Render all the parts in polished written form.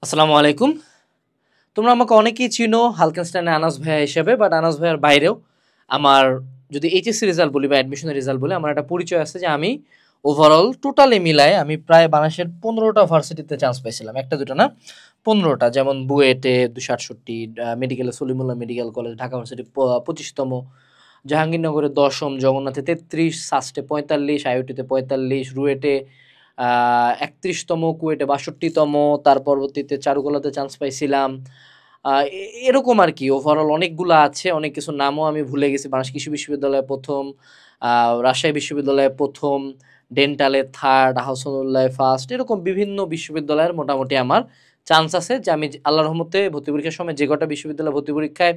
আসসালামু আলাইকুম। তোমরা আমাকে অনেকেই চিনো হালকেনস্টাইনের আনাস ভাইয়া হিসেবে, বাট আনাস ভাইয়ার বাইরেও আমার যদি এইচএসসি রেজাল্ট বলি বা অ্যাডমিশনের রেজাল্ট বলি, আমার একটা পরিচয় আছে যে আমি ওভারঅল টোটালি মিলায় আমি প্রায় বাংলাদেশের 15টা ভার্সিটিতে চান্স পাইছিলাম, একটা দুটো না, 15টা। যেমন বুয়েটে 268, মেডিকেলে Salimullah medical college, Dhaka varsity 25তম, জাহাঙ্গীরনগরে 10ম, জগন্নাথে 33, সাস্টে 45, আইওটিতে 45, রুয়েটে 31তম, কুয়েটে 62তম, তার পরবর্তীতে চারুকলাতে চান্স পাইছিলাম। এরকম আর কি ওভারঅল অনেকগুলো আছে, অনেক কিছু নামও আমি ভুলে গেছি। বাংলাদেশ কৃষি বিশ্ববিদ্যালয়ে প্রথম, রাজশাহী বিশ্ববিদ্যালয়ে প্রথম, ডেন্টালে থার্ড, আহসানুল্লাহ ফার্স্ট, এরকম বিভিন্ন বিশ্ববিদ্যালয়ের মোটামুটি আমার চান্স আছে যে আমি আল্লাহর রহমতে ভর্তি পরীক্ষার সময় যে কটা বিশ্ববিদ্যালয় ভর্তি পরীক্ষায়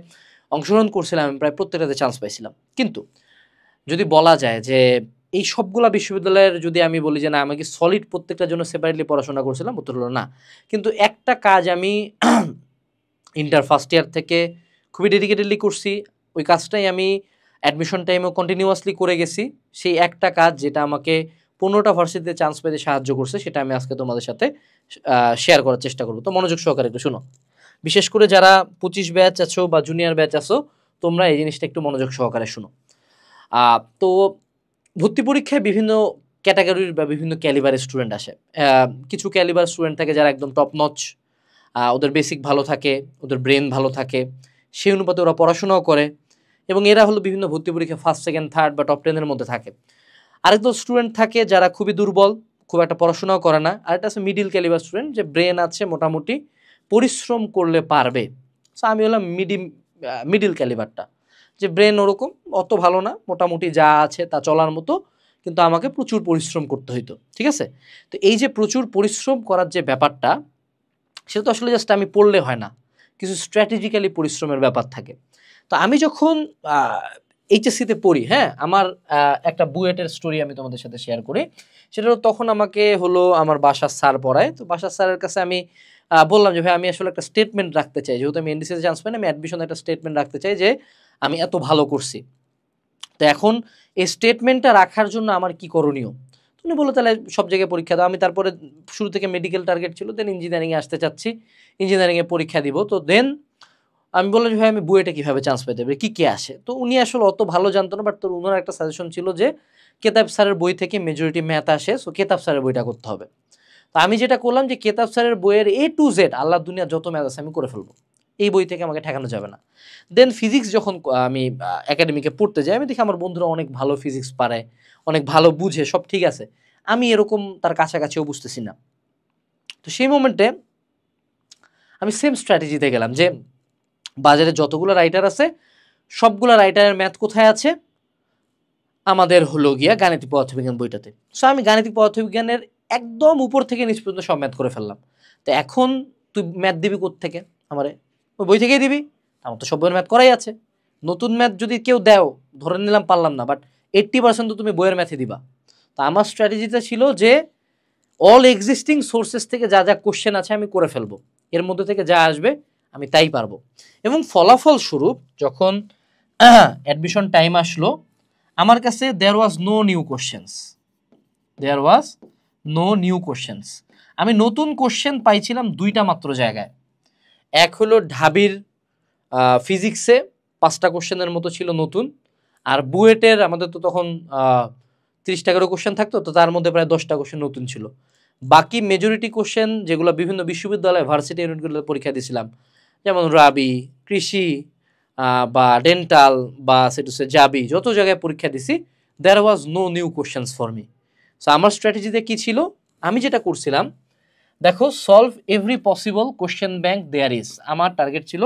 অংশগ্রহণ করছিলাম আমি প্রায় প্রত্যেকটাতে চান্স পাইছিলাম। কিন্তু যদি বলা যায় যে এই সবগুলা বিশ্ববিদ্যালয়ের যদি আমি বলি যে না আমি কি সলিড প্রত্যেকটার জন্য সেপারেটলি পড়াশোনা করছিলাম, উত্তর হলো না। কিন্তু একটা কাজ আমি ইন্টার ফার্স্ট ইয়ার থেকে খুবই ডেডিকেটেডলি করছি, ওই কাজটাই আমি অ্যাডমিশন টাইমেও কন্টিনিউয়াসলি করে গেছি। সেই একটা কাজ যেটা আমাকে 15টা ভার্সিটিতে চান্স পেতে সাহায্য করছে, সেটা আমি আজকে তোমাদের সাথে শেয়ার করার চেষ্টা করবো। তো মনোযোগ সহকারে একটু শুনো, বিশেষ করে যারা 25 ব্যাচ আছো বা জুনিয়র ব্যাচ আছো, তোমরা এই জিনিসটা একটু মনোযোগ সহকারে শুনো। তো ভর্তি পরীক্ষায় বিভিন্ন ক্যাটাগরির বা বিভিন্ন ক্যালিবারের স্টুডেন্ট আসে। কিছু ক্যালিবার স্টুডেন্ট থাকে যারা একদম টপ নচ, ওদের বেসিক ভালো থাকে, ওদের ব্রেন ভালো থাকে, সেই অনুপাতে ওরা পড়াশোনাও করে, এবং এরা হলো বিভিন্ন ভর্তি পরীক্ষা ফার্স্ট, সেকেন্ড, থার্ড বা টপ 10-এর মধ্যে থাকে। আরেকদল স্টুডেন্ট থাকে যারা খুবই দুর্বল, খুব একটা পড়াশোনাও করে না। আরেকটা আছে মিডিল ক্যালিবার স্টুডেন্ট, যে ব্রেন আছে মোটামুটি, পরিশ্রম করলে পারবে। সো আমি হলাম মিডিল ক্যালিবারটা, যে ব্রেন ওরকম অত ভালো না, মোটামুটি যা আছে তা চলার মতো, কিন্তু আমাকে প্রচুর পরিশ্রম করতে হইতো। ঠিক আছে? তো এই যে প্রচুর পরিশ্রম করার যে ব্যাপারটা, সেটা তো আসলে জাস্ট আমি পড়লে হয় না, কিছু স্ট্র্যাটেজিক্যালি পরিশ্রমের ব্যাপার থাকে। তো আমি যখন এইচএসসিতে পড়ি, হ্যাঁ, আমার একটা বুয়েটের স্টোরি আমি তোমাদের সাথে শেয়ার করি। সেটা তখন আমাকে হলো আমার বাসার স্যার পড়ায়, তো বাসার স্যারের কাছে আমি বললাম যে ভাই আমি আসলে একটা স্টেটমেন্ট রাখতে চাই, যেহেতু আমি এনডিসিতে চান্স পাই না, আমি অ্যাডমিশনে একটা স্টেটমেন্ট রাখতে চাই যে আমি এত ভালো করছি। তো এখন এই স্টেটমেন্টটা রাখার জন্য আমার কি করণীয়? তুমি বলো তাহলে সব জায়গায় পরীক্ষা দাও। আমি তারপরে শুরু থেকে মেডিকেল টার্গেট ছিল, দেন ইঞ্জিনিয়ারিংয়ে আসতে চাচ্ছি, ইঞ্জিনিয়ারিংয়ে পরীক্ষা দিব। তো দেন আমি বললাম যে ভাই আমি বুয়েটে কীভাবে চান্স পেতে পারি, কী কী আসে? তো উনি আসলে অত ভালো জানতো না, বাট তোর উনার একটা সাজেশন ছিল যে কেতাব স্যারের বই থেকে মেজরিটি ম্যাথ আসে, সো কেতাব স্যারের বইটা করতে হবে। তো আমি যেটা করলাম যে কেতাব স্যারের বইয়ের A to Z আল্লাহ দুনিয়া যত ম্যাথ আছে আমি করে ফেলবো, এই বই থেকে আমাকে ঠেকানো যাবে না। দেন ফিজিক্স যখন আমি একাডেমিকে পড়তে যাই, আমি দেখি আমার বন্ধুরা অনেক ভালো ফিজিক্স পারে, অনেক ভালো বুঝে, সব ঠিক আছে, আমি এরকম তার কাছাকাছিও বুঝতেছি না। তো সেই মোমেন্টে আমি সেম স্ট্র্যাটেজিতে গেলাম যে বাজারে যতগুলো রাইটার আছে সবগুলো রাইটারের ম্যাথ কোথায় আছে? আমাদের হলো গিয়া গাণিতিক পদার্থবিজ্ঞান বইটাতে। সো আমি গাণিতিক পদার্থবিজ্ঞানের একদম উপর থেকে নিচ পর্যন্ত সব ম্যাথ করে ফেললাম। তো এখন তুই ম্যাথ দিবি কোত্থেকে আমারে? ওই বই থেকেই দিবি। আমার তো সব বইয়ের ম্যাথ করাই আছে। নতুন ম্যাথ যদি কেউ দেও, ধরে নিলাম পারলাম না, বাট 80% তো তুমি বইয়ের ম্যাথে দিবা। তো আমার স্ট্র্যাটেজিটা ছিল যে অল এক্সিস্টিং সোর্সেস থেকে যা যা কোশ্চেন আছে আমি করে ফেলবো, এর মধ্যে থেকে যা আসবে আমি তাই পারবো। এবং ফলাফল স্বরূপ যখন অ্যাডমিশন টাইম আসলো, আমার কাছে দেয়ার ওয়াজ নো নিউ কোশ্চেন্স। আমি নতুন কোশ্চেন পাইছিলাম দুইটা মাত্র জায়গায়। এক হলো ঢাবির ফিজিক্সে 5টা কোশ্চেনের মতো ছিল নতুন, আর বুয়েটের আমাদের তো তখন 30 টাকারও কোশ্চেন থাকতো, তো তার মধ্যে প্রায় 10টা কোশ্চেন নতুন ছিল। বাকি মেজরিটি কোশ্চেন যেগুলো বিভিন্ন বিশ্ববিদ্যালয় ভার্সিটি ইউনিটগুলো পরীক্ষা দিয়েছিলাম, যেমন রাবি, কৃষি, বা ডেন্টাল, বা সেটুসে জাবি, যত জায়গায় পরীক্ষা দিছি, there was no new questions for me. So আমার স্ট্র্যাটেজিতে কী ছিল? আমি যেটা করছিলাম, দেখো, solve every possible question bank there is. আমার টার্গেট ছিল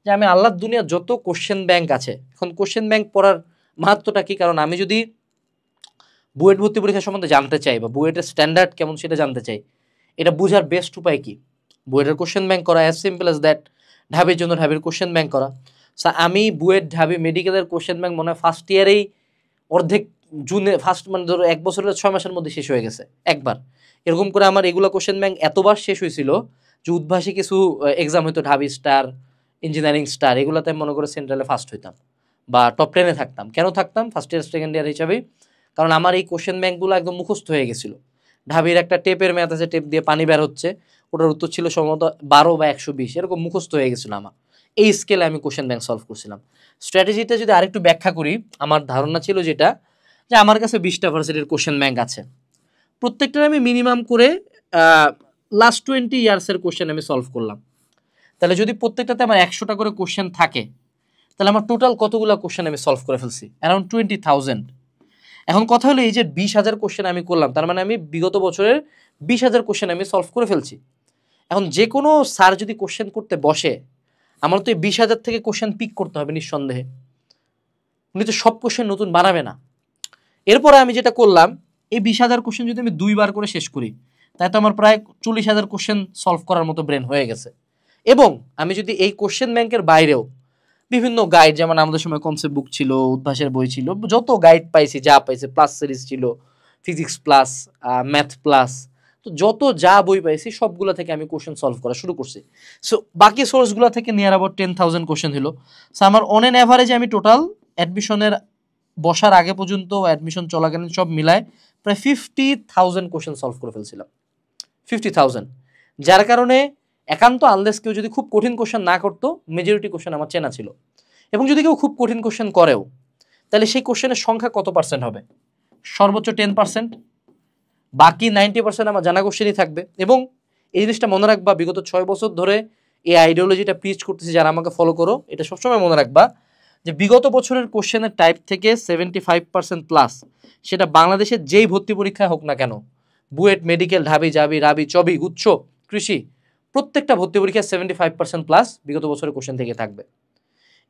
যে আমি আল্লাহর দুনিয়ার যত কোশ্চেন ব্যাংক আছে, এখন কোশ্চেন ব্যাংক পড়ার মাহাত্মটা কী? কারণ আমি যদি বুয়েট ভর্তি পরীক্ষা সম্বন্ধে জানতে চাই বা বুয়েটের স্ট্যান্ডার্ড কেমন সেটা জানতে চাই, এটা বোঝার বেস্ট উপায় কি? বুয়েটের কোশ্চেন ব্যাংক করা, অ্যাজ সিম্পল অ্যাজ দ্যাট। ঢাবির জন্য ঢাবির কোশ্চেন ব্যাংক করা। সো আমি বুয়েট ঢাবি মেডিকেলের কোশ্চেন ব্যাংক মনে হয় ফার্স্ট ইয়ারেই অর্ধেক, জুনে ফার্স্ট, মানে ধরো 1 বছরের 6 মাসের মধ্যে শেষ হয়ে গেছে একবার। এরকম করে আমার এগুলো কোশ্চেন ব্যাংক এতবার শেষ হয়েছিল যে উদ্ভাসী কিছু এক্সাম হইতো, ঢাবি স্টার, ইঞ্জিনিয়ারিং স্টার, এগুলোতে আমি মনে করে সেন্ট্রালে ফার্স্ট হইতাম বা টপ 10-এ থাকতাম। কেন থাকতাম ফার্স্ট ইয়ার সেকেন্ড ইয়ার হিসাবেই? কারণ আমার এই কোশ্চেন ব্যাংকগুলো একদম মুখস্থ হয়ে গেছিলো। ঢাবির একটা টেপের ম্যাথ আছে, টেপ দিয়ে পানি বের হচ্ছে, ওটার উত্তর ছিল সম্ভবত 12 বা 120, এরকম মুখস্থ হয়ে গেছিল আমার। এই স্কেলে আমি কোশ্চেন ব্যাংক সলভ করছিলাম। স্ট্র্যাটেজিটা যদি আরেকটু ব্যাখ্যা করি, আমার ধারণা ছিল যেটা, যে আমার কাছে 20টা ভার্সিটির কোশ্চেন ব্যাংক আছে, প্রত্যেকটার আমি মিনিমাম করে লাস্ট 20 ইয়ার্সের কোশ্চেন আমি সলভ করলাম। তাহলে যদি প্রত্যেকটাতে আমার 100টা করে কোশ্চেন থাকে, তাহলে আমার টোটাল কতগুলো কোশ্চেন আমি সলভ করে ফেলছি? অ্যারাউন্ড 20,000। এখন কথা হলো এই যে 20,000 কোশ্চেন আমি করলাম, তার মানে আমি বিগত বছরের 20,000 কোশ্চেন আমি সলভ করে ফেলছি। এখন যে কোনো স্যার যদি কোশ্চেন করতে বসে, আমার তো এই 20,000 থেকে কোশ্চেন পিক করতে হবে নিঃসন্দেহে। উনি তো সব কোশ্চেন নতুন বানাবে না। এরপরে আমি যেটা করলাম, এই 20,000 কোশ্চেন যদি আমি 2বার করে শেষ করি, তাই তো আমার প্রায় 40,000 কোশ্চেন সলভ করার মতো ব্রেন হয়ে গেছে। এবং আমি যদি এই কোশ্চেন ব্যাংকের বাইরেও বিভিন্ন গাইড, যেমন আমাদের সময় কনসেপ্ট বুক ছিল, উদ্ভাসের বই ছিল, যত গাইড পাইছি যা পাইছি, প্লাস সিরিজ ছিল, ফিজিক্স প্লাস, ম্যাথ প্লাস, তো যত যা বই পাইছি সবগুলো থেকে আমি কোশ্চেন সলভ করা শুরু করছি। সো বাকি সোর্সগুলো থেকে নিয়ার অ্যাবাউট 10,000 কোশ্চেন হলো। সো আমার অন এন অ্যাভারেজে আমি টোটাল অ্যাডমিশনের বসার আগে পর্যন্ত, অ্যাডমিশন চলাকালীন সব মিলায় প্রায় 50,000 কোশ্চেন সলভ করে ফেলছিলাম। 50,000, যার কারণে একান্ত আনলেস কেউ যদি খুব কঠিন কোশ্চেন না করতো, মেজরিটি কোশ্চেন আমার চেনা ছিল। এবং যদি কেউ খুব কঠিন কোশ্চেন করেও, তাহলে সেই কোশ্চেনের সংখ্যা কত পার্সেন্ট হবে? সর্বোচ্চ 10%। বাকি 90% আমার জানা কোশ্চেনই থাকবে। এবং এই জিনিসটা মনে রাখবা, বিগত 6 বছর ধরে এই আইডিওলজিটা প্রিচ করতেছি, যারা আমাকে ফলো করো, এটা সবসময় মনে রাখবা যে বিগত বছরের কোশ্চেনের টাইপ থেকে 75% প্লাস, সেটা বাংলাদেশের যেই ভর্তি পরীক্ষায় হোক না কেন, বুয়েট, মেডিকেল, ঢাবি, জাবি, রাবি, চবি, গুচ্ছ, কৃষি, প্রত্যেকটা ভর্তি পরীক্ষায় 75% প্লাস বিগত বছরের কোশ্চেন থেকে থাকবে।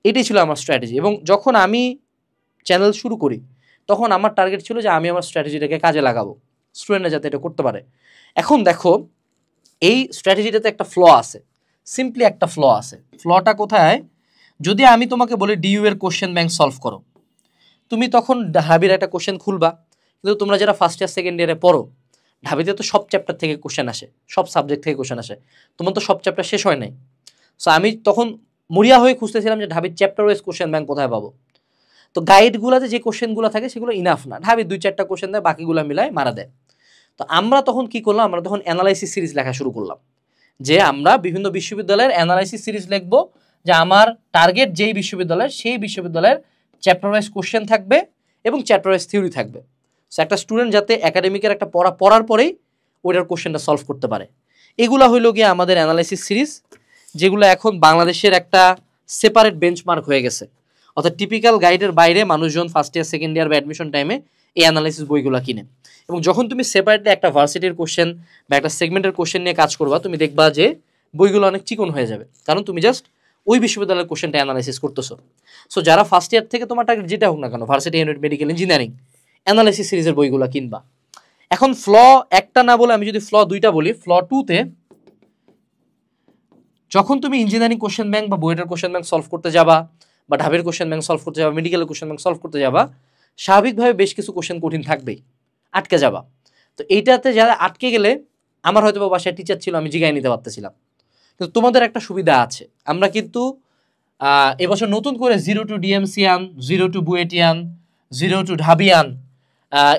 এটাই ছিল আমার স্ট্র্যাটেজি। এবং যখন আমি চ্যানেল শুরু করি, তখন আমার টার্গেট ছিল যে আমি আমার স্ট্র্যাটেজিটাকে কাজে লাগাবো, স্টুডেন্টরা যাতে এটা করতে পারে। এখন দেখো, এই স্ট্র্যাটেজিটাতে একটা ফ্ল আছে, সিম্পলি একটা ফ্ল আছে। ফ্লটা কোথায়? যদি আমি তোমাকে বলি ডিইউ এর কোশ্চেন ব্যাংক সলভ করো, তুমি তখন ঢাবির একটা কোশ্চেন খুলবা, কিন্তু তোমরা যারা ফার্স্ট ইয়ার সেকেন্ড ইয়ারে পড়ো, ঢাবিতে তো সব চ্যাপ্টার থেকে কোশ্চেন আসে, সব সাবজেক্ট থেকে কোশ্চেন আসে, তোমার তো সব চ্যাপ্টার শেষ হয় নাই। সো আমি তখন মরিয়া হয়ে খুঁজতেছিলাম যে ঢাবির চ্যাপ্টার ওয়াইজ কোশ্চেন ব্যাংক কোথায় পাবো। তো গাইডগুলোতে যে কোশ্চেনগুলো থাকে সেগুলো ইনাফ না, ঢাবির 2-4টা কোশ্চেন দেয়, বাকিগুলো মিলায় মারা দেয়। তো আমরা তখন কি করলাম, আমরা তখন অ্যানালাইসিস সিরিজ লেখা শুরু করলাম, যে আমরা বিভিন্ন বিশ্ববিদ্যালয়ের অ্যানালাইসিস সিরিজ লিখবো, যে আমার টার্গেট যেই বিশ্ববিদ্যালয়ের, সেই বিশ্ববিদ্যালয়ের চ্যাপ্টার ওয়াইজ কোশ্চেন থাকবে এবং চ্যাপ্টার ওয়াইজ থিওরি থাকবে। সো একটা স্টুডেন্ট যাতে একাডেমিকের একটা পড়ার পরেই ওইটার কোশ্চেনটা সলভ করতে পারে। এগুলো হইলো গিয়ে আমাদের অ্যানালাইসিস সিরিজ, যেগুলো এখন বাংলাদেশের একটা সেপারেট বেঞ্চমার্ক হয়ে গেছে। অর্থাৎ টিপিক্যাল গাইডের বাইরে মানুষজন ফার্স্ট ইয়ার সেকেন্ড ইয়ার বা অ্যাডমিশন টাইমে এই অ্যানালাইসিস বইগুলো কিনে। এবং যখন তুমি সেপারেটলি একটা ভার্সিটির কোশ্চেন বা একটা সেগমেন্টের কোশ্চেন নিয়ে কাজ করবা, তুমি দেখবা যে বইগুলো অনেক চিকন হয়ে যাবে, কারণ তুমি জাস্ট ওই বিশ্ববিদ্যালয়ের কোশ্চেনটা অ্যানালাইসিস করতেছো। সো যারা ফার্স্ট ইয়ার থেকে তোমার টার্গেট যেটা হোক না কেন, varsity, unit, medical, engineering, analysis সিরিজের বইগুলো কিনবা। এখন ফ্ল একটা না বলে আমি যদি ফ্ল 2টা বলি, ফ্ল 2তে যখন তুমি ইঞ্জিনিয়ারিং কোশ্চেন ব্যাংক বা বুয়েটের কোশ্চেন ব্যাংক সলভ করতে যাবা, বা ঢাবের কোশ্চেন ব্যাংক সলভ করতে যাবা, মেডিকেলের কোশ্চেন ব্যাংক সলভ করতে যাবা, স্বাভাবিকভাবে বেশ কিছু কোশ্চেন কঠিন থাকবেই, আটকে যাবা। তো এইটাতে যারা আটকে গেলে, আমার হয়তো বা বাসায় টিচার ছিল, আমি জিগায় নিতে পারতেছিলাম। কিন্তু তোমাদের একটা সুবিধা আছে, আমরা কিন্তু এবছর নতুন করে 0 টু ডিএমসিয়ান, 0 টু বুয়েটিয়ান, 0 টু ঢাবিয়ান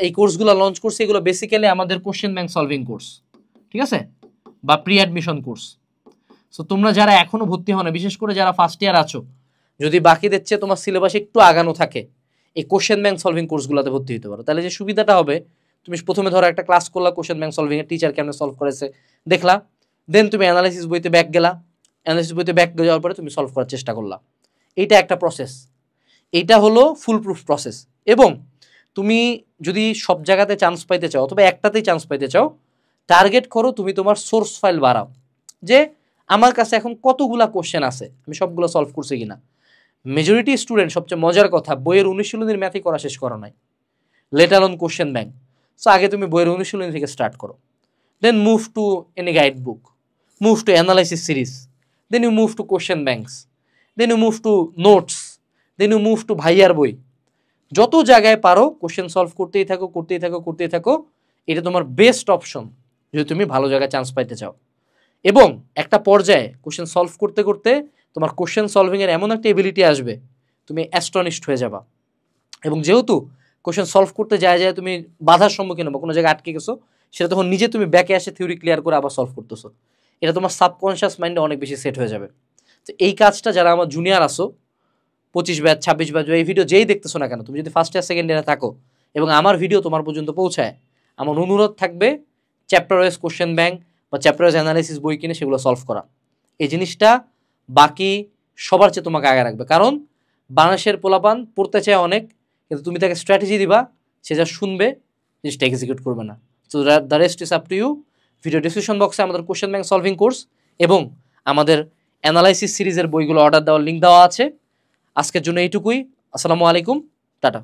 এই কোর্সগুলো লঞ্চ করছি। এগুলো বেসিক্যালি আমাদের কোশ্চেন ব্যাংক সলভিং কোর্স, ঠিক আছে, বা প্রি অ্যাডমিশন কোর্স। সো তোমরা যারা এখনো ভর্তি হও না, বিশেষ করে যারা ফার্স্ট ইয়ার আছো, যদি বাকিদের চেয়ে তোমার সিলেবাস একটু আগানো থাকে, এই কোশ্চেন ব্যাংক সলভিং কোর্সগুলোতে ভর্তি হতে পারো। তাহলে যে সুবিধাটা হবে, তুমি প্রথমে ধরো একটা ক্লাস করলা, কোশ্চেন ব্যাংক সলভিং এর টিচার কেমন সলভ করেছে দেখলা, দেন তুমি অ্যানালাইসিস বইতে ব্যাক গেলা, অ্যানালাইসিস বইতে ব্যাক যাওয়ার পরে তুমি সলভ করার চেষ্টা করলা। এইটা একটা প্রসেস, এইটা হলো ফুল প্রুফ প্রসেস। এবং তুমি যদি সব জায়গাতে চান্স পাইতে চাও, অথবা একটাতেই চান্স পাইতে চাও, টার্গেট করো তুমি তোমার সোর্স ফাইল বাড়াও, যে আমার কাছে এখন কতগুলা কোশ্চেন আছে, আমি সবগুলো সলভ করছি কিনা। মেজরিটি স্টুডেন্ট, সবচেয়ে মজার কথা, বইয়ের অনুশীলনীর ম্যাথই করা শেষ করা নাই, let alone question bank. So আগে তুমি বইয়ের অনুশীলনী থেকে স্টার্ট করো, then move to any guide book, move to analysis series, then you move to question banks, then you move to notes, then you move to ভাইয়ার বই। যত জায়গায় পারো কোশ্চেন সলভ করতেই থাকো, করতেই থাকো, করতেই থাকো। এটা তোমার বেস্ট অপশন যদি তুমি ভালো জায়গায় চান্স পাইতে চাও। এবং একটা পর্যায়ে কোশ্চেন সলভ করতে করতে তোমার কোশ্চেন সলভিংয়ের এমন একটা এবিলিটি আসবে, তুমি অ্যাস্টনিশড হয়ে যাবা। এবং যেহেতু কোশ্চেন সলভ করতে যায় যায় তুমি বাধার সম্মুখীন হবো, কোনো জায়গায় আটকে গেছো, সেটা তখন নিজে তুমি ব্যাকে আসে থিওরি ক্লিয়ার করে আবার সলভ করতেছো। এটা তোমার সাবকনশিয়াস মাইন্ডে অনেক বেশি সেট হয়ে যাবে। তো এই কাজটা যারা আমার জুনিয়র আসো 25 ব্যাচ 26 ব্যাচ এই ভিডিও যেই দেখতেছো না কেন, তুমি যদি ফার্স্ট ইয়ার সেকেন্ড ইয়ারে থাকো এবং আমার ভিডিও তোমার পর্যন্ত পৌঁছায়, আমার অনুরোধ থাকবে চ্যাপ্টার ওয়াইজ কোশ্চেন ব্যাংক বা চ্যাপ্টার ওয়াইজ অ্যানালাইসিস বই কিনে সেগুলো সলভ করা। এই জিনিসটা বাকি সবার চেয়ে তোমাকে আগে রাখবে, কারণ বাংলাদেশের পোলাপান পড়তে চায় অনেক, কিন্তু তুমি তাকে স্ট্র্যাটেজি দিবা, সে যা শুনবে জিনিসটা এক্সিকিউট করবে না। So the rest is up to you. Video description বক্সে আমাদের কোশ্চেন ব্যাংক সলভিং কোর্স এবং আমাদের অ্যানালাইসিস সিরিজের বইগুলো অর্ডার দেওয়ার লিঙ্ক দেওয়া আছে। আজকের জন্য এইটুকুই। আসসালামু আলাইকুম, টাটা।